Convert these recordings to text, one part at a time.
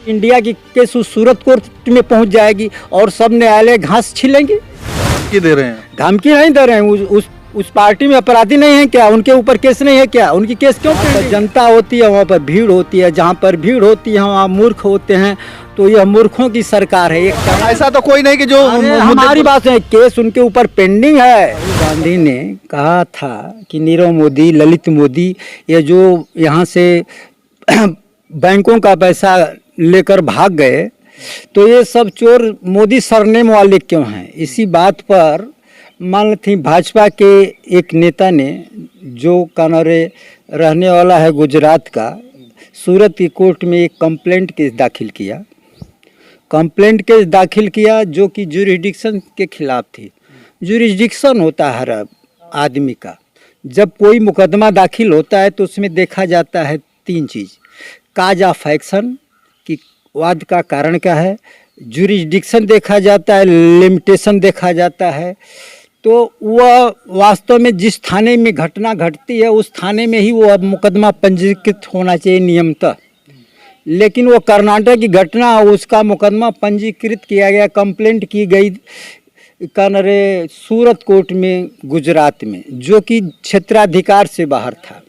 India की case उस सूरत court में पहुंच जाएगी और सब न्यायालय घास छीलेंगे। धमकी दे रहे हैं। धमकी नहीं दे रहे हैं। उस पार्टी में अपराधी नहीं है क्या? उनके ऊपर केस नहीं है क्या? उनकी केस क्यों? जनता होती है वहाँ पर भीड़ होती है, जहाँ पर भीड़ होती है वहाँ मूर्ख होते हैं। तो यह मूर्खों की सरकार है। ऐसा तो कोई नहीं कि जो हमारी बात है, केस उनके ऊपर पेंडिंग है। गांधी ने कहा था कि नीरव मोदी, ललित मोदी, ये जो यहाँ से बैंकों का पैसा लेकर भाग गए, तो ये सब चोर मोदी सरनेम वाले क्यों हैं? इसी बात पर मान थी भाजपा के एक नेता ने, जो कानरे रहने वाला है गुजरात का, सूरत की कोर्ट में एक कंप्लेंट केस दाखिल किया। कंप्लेंट केस दाखिल किया जो कि जुरिडिक्शन के खिलाफ थी। जुरिडिक्शन होता है हर आदमी का। जब कोई मुकदमा दाखिल होता है तो उसमें देखा जाता है तीन चीज़: काज ऑफ एक्शन की वाद का कारण क्या है, जुरिडिक्शन देखा जाता है, लिमिटेशन देखा जाता है। तो वह वास्तव में जिस थाने में घटना घटती है उस थाने में ही वो मुकदमा पंजीकृत होना चाहिए नियमतः। लेकिन वो कर्नाटक की घटना, उसका मुकदमा पंजीकृत किया गया, कंप्लेंट की गई कानरे सूरत कोर्ट में गुजरात में, जो कि क्षेत्राधिकार से बाहर था।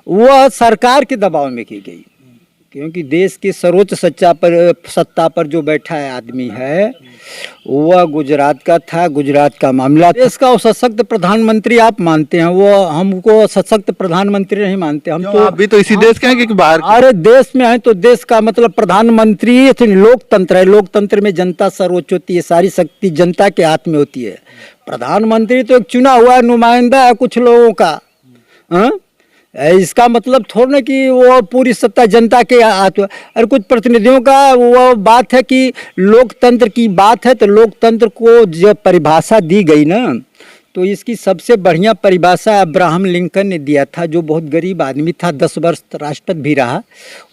वह सरकार के दबाव में की गई, क्योंकि देश के सर्वोच्च सत्ता पर जो बैठा है आदमी है वह गुजरात का था। गुजरात का मामला, देश का सशक्त प्रधानमंत्री आप मानते हैं, वो हमको सशक्त प्रधानमंत्री नहीं मानते। हम तो अभी तो इसी देश के हैं कि बाहर? अरे देश में है तो देश का मतलब प्रधानमंत्री लोकतंत्र है। लोकतंत्र में जनता सर्वोच्च होती है, सारी शक्ति जनता के हाथ में होती है। प्रधानमंत्री तो एक चुना हुआ नुमाइंदा है कुछ लोगों का। इसका मतलब थोड़ा ना कि वो पूरी सत्ता जनता के हाथ। और कुछ प्रतिनिधियों का वो बात है कि लोकतंत्र की बात है, तो लोकतंत्र को जब परिभाषा दी गई ना, तो इसकी सबसे बढ़िया परिभाषा अब्राहम लिंकन ने दिया था, जो बहुत गरीब आदमी था, 10 वर्ष राष्ट्रपति भी रहा।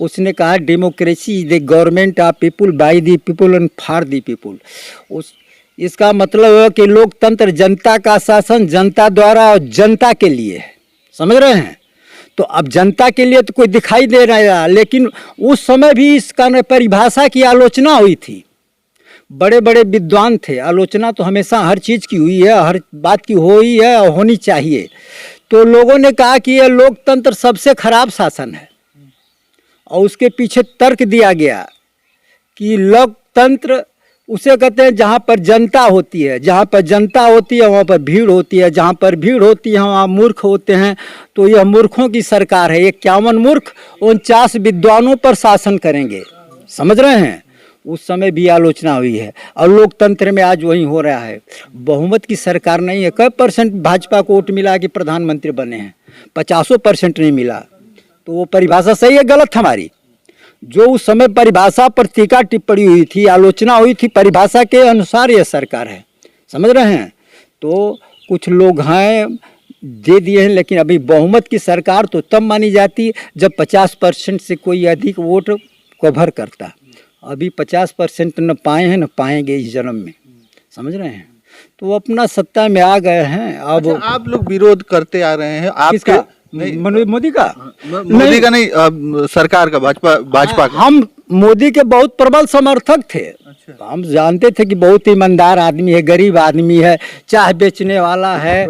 उसने कहा, democracy is the government of people, by the people and for the people. इसका मतलब है कि लोकतंत्र जनता का शासन, जनता द्वारा और जनता के लिए। समझ रहे हैं? तो अब जनता के लिए तो कोई दिखाई दे रहा है, लेकिन उस समय भी इसका परिभाषा की आलोचना हुई थी। बड़े बड़े विद्वान थे। आलोचना तो हमेशा हर चीज़ की हुई है, हर बात की हुई है और होनी चाहिए। तो लोगों ने कहा कि यह लोकतंत्र सबसे खराब शासन है, और उसके पीछे तर्क दिया गया कि लोकतंत्र उसे कहते हैं जहाँ पर जनता होती है। जहाँ पर जनता होती है वहाँ पर भीड़ होती है, जहाँ पर भीड़ होती है वहाँ मूर्ख होते हैं। तो यह मूर्खों की सरकार है। 51 मूर्ख 49 विद्वानों पर शासन करेंगे। समझ रहे हैं? उस समय भी आलोचना हुई है, और लोकतंत्र में आज वही हो रहा है। बहुमत की सरकार नहीं है। कई परसेंट भाजपा को वोट मिला कि प्रधानमंत्री बने हैं? 50% नहीं मिला। तो वो परिभाषा सही है गलत हमारी? जो उस समय परिभाषा पर टीका टिप्पणी हुई थी, आलोचना हुई थी, परिभाषा के अनुसार यह सरकार है। समझ रहे हैं? तो कुछ लोग हैं दे दिए हैं, लेकिन अभी बहुमत की सरकार तो तब मानी जाती जब 50% से कोई अधिक वोट कवर करता। अभी 50% न पाए हैं न पाएंगे इस जन्म में। समझ रहे हैं? तो वो अपना सत्ता में आ गए हैं। अब अच्छा, आप लोग विरोध करते आ रहे हैं। किसका? मोदी का? मोदी का नहीं, सरकार का, भाजपा का। हम मोदी के बहुत प्रबल समर्थक थे। हम जानते थे कि बहुत ईमानदार आदमी है, गरीब आदमी है, चाय बेचने वाला है,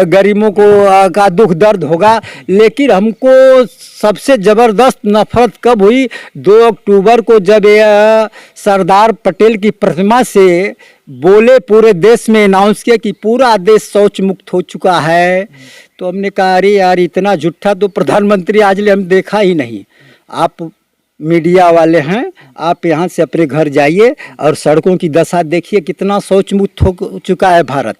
गरीबों को का दुख दर्द होगा। लेकिन हमको सबसे ज़बरदस्त नफरत कब हुई? 2 अक्टूबर को जब सरदार पटेल की प्रतिमा से बोले, पूरे देश में अनाउंस किया कि पूरा देश शौच मुक्त हो चुका है। तो हमने कहा, अरे यार, इतना झूठा तो प्रधानमंत्री आज ले हम देखा ही नहीं। आप मीडिया वाले हैं, आप यहाँ से अपने घर जाइए और सड़कों की दशा देखिए, कितना शौच मुक्त हो चुका है भारत।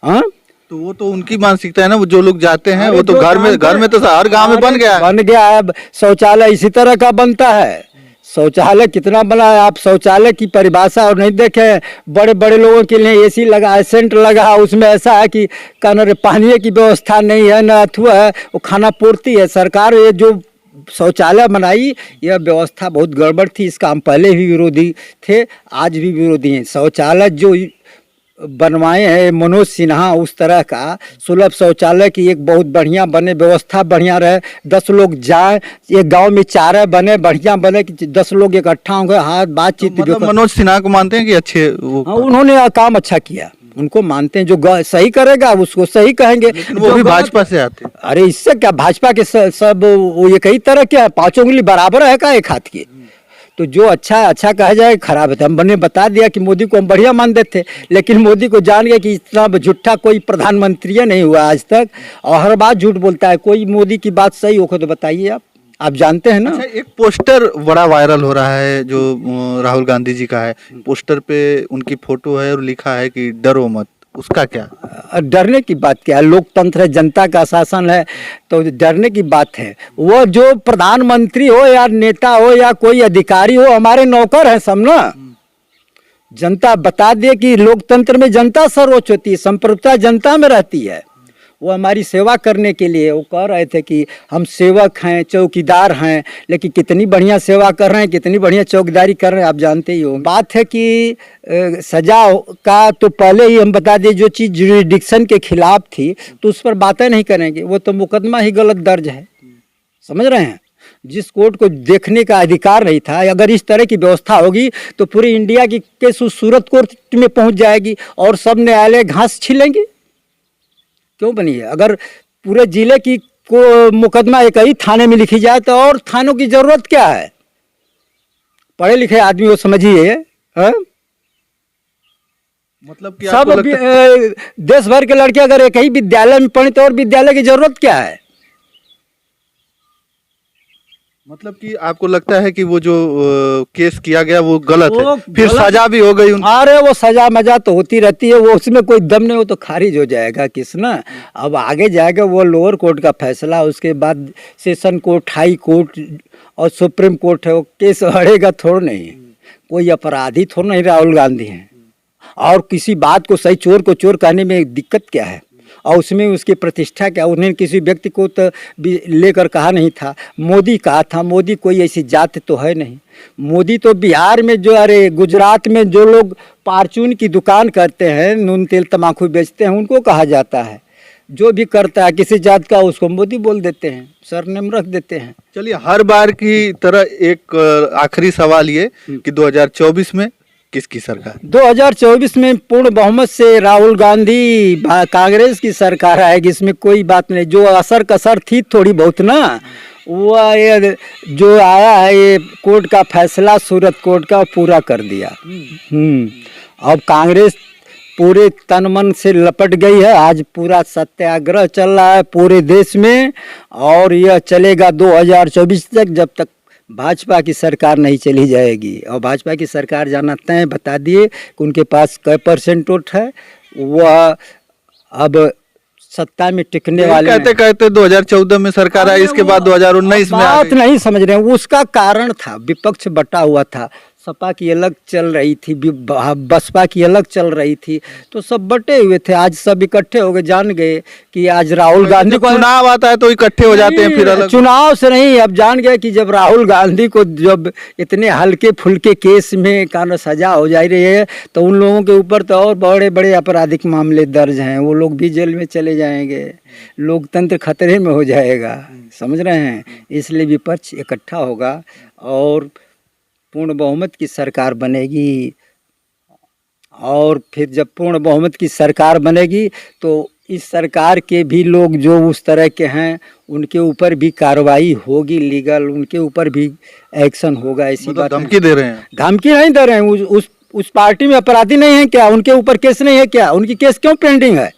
हाँ, तो वो तो उनकी मानसिकता है ना। वो जो लोग जाते हैं वो तो घर में तो हर गांव में बन गया है। शौचालय इसी तरह का बनता है। शौचालय कितना बना है? आप शौचालय की परिभाषा और नहीं देखे? बड़े बड़े लोगों के लिए एसी लगा है, सेंट लगा है, उसमें ऐसा है कि पानी की व्यवस्था नहीं है, न अथवा है, वो खाना पूर्ति है। सरकार ये जो शौचालय बनाई, यह व्यवस्था बहुत गड़बड़ थी। इसका हम पहले भी विरोधी थे, आज भी विरोधी हैं। शौचालय जो बनवाए हैं मनोज सिन्हा, उस तरह का सुलभ शौचालय की एक बहुत बढ़िया बने, व्यवस्था बढ़िया रहे, 10 लोग जाए, एक गांव में चारे बने, बढ़िया बने कि 10 लोग इकट्ठा होंगे, हाथ बातचीत। मतलब मनोज सिन्हा को मानते हैं कि अच्छे वो हाँ, उन्होंने काम अच्छा किया, उनको मानते हैं। जो सही करेगा उसको सही कहेंगे। वो भी भाजपा से आते हैं। अरे इससे क्या, भाजपा के सब वो एक ही तरह के है, 5 उंगली बराबर है का एक हाथ की। तो जो अच्छा है अच्छा कहा जाए, खराब है। हमने बता दिया कि मोदी को हम बढ़िया मानते थे, लेकिन मोदी को जान गया कि इतना झूठा कोई प्रधानमंत्री नहीं हुआ आज तक, और हर बात झूठ बोलता है। कोई मोदी की बात सही हो तो बताइए आप जानते हैं ना। अच्छा, एक पोस्टर बड़ा वायरल हो रहा है जो राहुल गांधी जी का है। पोस्टर पे उनकी फोटो है और लिखा है कि डरो मत, उसका क्या? डरने की बात क्या है? लोकतंत्र है, जनता का शासन है, तो डरने की बात है? वो जो प्रधानमंत्री हो या नेता हो या कोई अधिकारी हो, हमारे नौकर हैं सब ना। जनता बता दे कि लोकतंत्र में जनता सर्वोच्च होती है, संप्रभुता जनता में रहती है। वो हमारी सेवा करने के लिए वो कह रहे थे कि हम सेवक हैं, चौकीदार हैं, लेकिन कितनी बढ़िया सेवा कर रहे हैं, कितनी बढ़िया चौकीदारी कर रहे हैं, आप जानते ही हो। बात है कि सजा का तो पहले ही हम बता दें, जो चीज़ जुरिडिक्शन के खिलाफ थी तो उस पर बातें नहीं करेंगे, वो तो मुकदमा ही गलत दर्ज है, समझ रहे हैं। जिस कोर्ट को देखने का अधिकार नहीं था, अगर इस तरह की व्यवस्था होगी तो पूरी इंडिया की केस उस सूरत कोर्ट में पहुंच जाएगी और सब न्यायालय घास छीलेंगे। क्यों बनी है? अगर पूरे जिले की को मुकदमा एक ही थाने में लिखी जाए तो और थानों की जरूरत क्या है? पढ़े लिखे आदमी वो समझिए। मतलब कि सब देश भर के लड़के अगर एक ही विद्यालय में पढ़े तो और विद्यालय की जरूरत क्या है? मतलब कि आपको लगता है कि वो जो केस किया गया वो गलत है, फिर सजा भी हो गई अरे वो सजा मजा तो होती रहती है, वो उसमें कोई दम नहीं, वो तो खारिज हो जाएगा किस ना। अब आगे जाएगा वो लोअर कोर्ट का फैसला, उसके बाद सेशन कोर्ट, हाई कोर्ट और सुप्रीम कोर्ट है, वो केस हड़ेगा थोड़ा नहीं। कोई अपराधी थोड़ा नहीं राहुल गांधी है, और किसी बात को सही चोर को चोर कहने में दिक्कत क्या है? और उसमें उसकी प्रतिष्ठा क्या? उन्हें किसी व्यक्ति को तो लेकर कहा नहीं था, मोदी कहा था। मोदी कोई ऐसी जात तो है नहीं। मोदी तो बिहार में जो, अरे गुजरात में जो लोग फार्चून की दुकान करते हैं, नून तेल तम्बाकू बेचते हैं, उनको कहा जाता है। जो भी करता है किसी जात का उसको मोदी बोल देते हैं, सरनेम रख देते हैं। चलिए, हर बार की तरह एक आखिरी सवाल ये कि 2024 में किसकी सरकार? 2024 में पूर्ण बहुमत से राहुल गांधी कांग्रेस की सरकार आएगी, इसमें कोई बात नहीं। जो असर कसर थी थोड़ी बहुत ना, वो ये जो आया है ये कोर्ट का फैसला, सूरत कोर्ट का, पूरा कर दिया। अब कांग्रेस पूरे तन मन से लपट गई है। आज पूरा सत्याग्रह चल रहा है पूरे देश में, और यह चलेगा 2024 तक, जब तक भाजपा की सरकार नहीं चली जाएगी। और भाजपा की सरकार जाना तय बता दिए कि उनके पास कै % वोट है, वह अब सत्ता में टिकने वाले कहते कहते 2014 में सरकार आई, इसके बाद 2019 में बात नहीं समझ रहे हैं। उसका कारण था विपक्ष बटा हुआ था, सपा की अलग चल रही थी, बसपा की अलग चल रही थी, तो सब बटे हुए थे। आज सब इकट्ठे हो गए, जान गए कि आज राहुल गांधी को चुनाव आता है तो इकट्ठे हो जाते हैं, फिर अलग। चुनाव से नहीं, अब जान गए कि जब राहुल गांधी को जब इतने हल्के फुल्के केस में कानून सजा हो जा रही है, तो उन लोगों के ऊपर तो और बड़े बड़े आपराधिक मामले दर्ज हैं, वो लोग भी जेल में चले जाएंगे, लोकतंत्र खतरे में हो जाएगा, समझ रहे हैं। इसलिए विपक्ष इकट्ठा होगा और पूर्ण बहुमत की सरकार बनेगी। और फिर जब पूर्ण बहुमत की सरकार बनेगी तो इस सरकार के भी लोग जो उस तरह के हैं उनके ऊपर भी कार्रवाई होगी, लीगल, उनके ऊपर भी एक्शन होगा। ऐसी बात धमकी दे रहे हैं? धमकी नहीं दे रहे हैं। उस पार्टी में अपराधी नहीं है क्या? उनके ऊपर केस नहीं है क्या? उनकी केस क्यों पेंडिंग है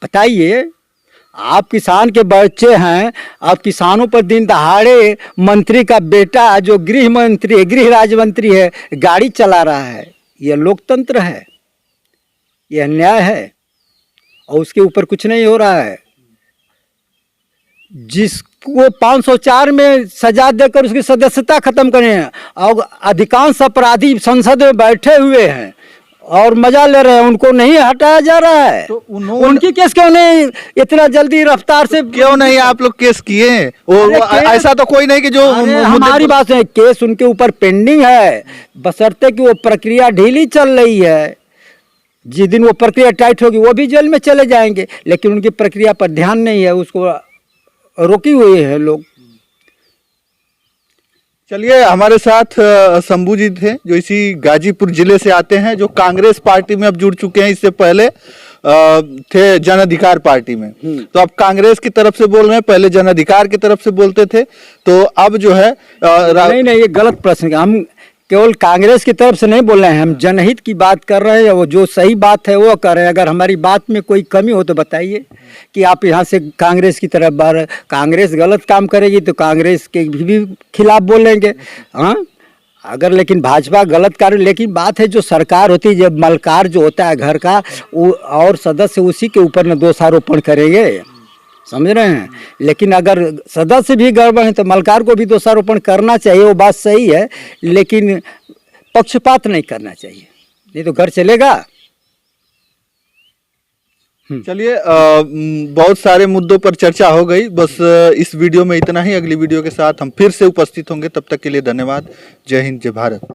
बताइए? आप किसान के बच्चे हैं, आप किसानों पर दिन दहाड़े मंत्री का बेटा जो गृह मंत्री, गृह राज्य मंत्री है, गाड़ी चला रहा है। यह लोकतंत्र है, यह न्याय है, और उसके ऊपर कुछ नहीं हो रहा है। जिसको 504 में सजा देकर उसकी सदस्यता खत्म करें, और अधिकांश अपराधी संसद में बैठे हुए हैं और मजा ले रहे हैं, उनको नहीं हटाया जा रहा है। तो उनकी केस क्यों नहीं इतना जल्दी रफ्तार से? क्यों नहीं आप लोग केस किए? ऐसा तो कोई नहीं कि जो हमारी बात है, केस उनके ऊपर पेंडिंग है, बशर्ते कि वो प्रक्रिया ढीली चल रही है। जिस दिन वो प्रक्रिया टाइट होगी वो भी जेल में चले जाएंगे, लेकिन उनकी प्रक्रिया पर ध्यान नहीं है, उसको रोकी हुई है लोग। चलिए, हमारे साथ शंभू जी थे जो इसी गाजीपुर जिले से आते हैं, जो कांग्रेस पार्टी में अब जुड़ चुके हैं। इससे पहले थे जन अधिकार पार्टी में, तो अब कांग्रेस की तरफ से बोल रहे हैं, पहले जन अधिकार की तरफ से बोलते थे, तो अब जो है नहीं, ये गलत प्रश्न है। हम केवल कांग्रेस की तरफ से नहीं बोल रहे हैं, हम जनहित की बात कर रहे हैं। वो जो सही बात है वो कर रहे हैं। अगर हमारी बात में कोई कमी हो तो बताइए कि आप यहाँ से कांग्रेस की तरफ बार, कांग्रेस गलत काम करेगी तो कांग्रेस के भी खिलाफ बोलेंगे। हाँ, अगर लेकिन भाजपा गलत कार्य, लेकिन बात है जो सरकार होती है, जब मलकार जो होता है घर का, वो और सदस्य उसी के ऊपर न दोषारोपण करेंगे, समझ रहे हैं। लेकिन अगर सदस्य भी गड़बड़ है तो मलकार को भी दोषारोपण करना चाहिए, वो बात सही है, लेकिन पक्षपात नहीं करना चाहिए, नहीं तो घर चलेगा। चलिए, बहुत सारे मुद्दों पर चर्चा हो गई, बस इस वीडियो में इतना ही। अगली वीडियो के साथ हम फिर से उपस्थित होंगे, तब तक के लिए धन्यवाद। जय हिंद, जय भारत।